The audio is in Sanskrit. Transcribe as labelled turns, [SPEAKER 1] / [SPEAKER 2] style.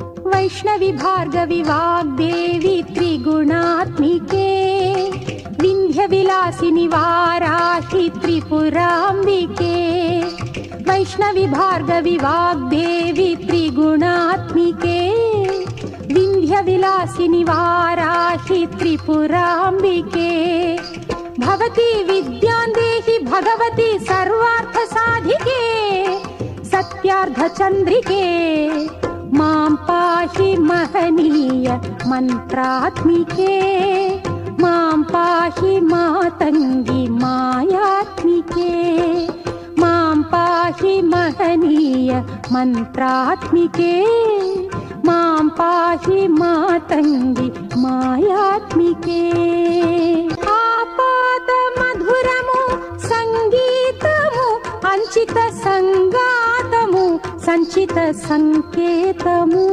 [SPEAKER 1] वैष्णवी भार्गवी वाग्देवी त्रिगुणात्मिके विन्ध्यविलासिनि वाराहि त्रिपुराम्बिके वैष्णवी भार्गवी वाग्देवी त्रिगुणात्मिके विन्ध्यविलासिनि वाराहि त्रिपुराम्बिके भवती विद्यां देहि भगवती सर्वार्थसाधिके सत्यार्धचन्द्रिके मां पाहि महनीय मन्त्रात्मिके मां पाहि मातङ्गी मायात्मिके मां पाहि महनीय मन्त्रात्मिके मां पाहि मातङ्गी मायात्मिके आपाद मधुरमु संगीतमु अंचित संगातमु संचित संकेतमु।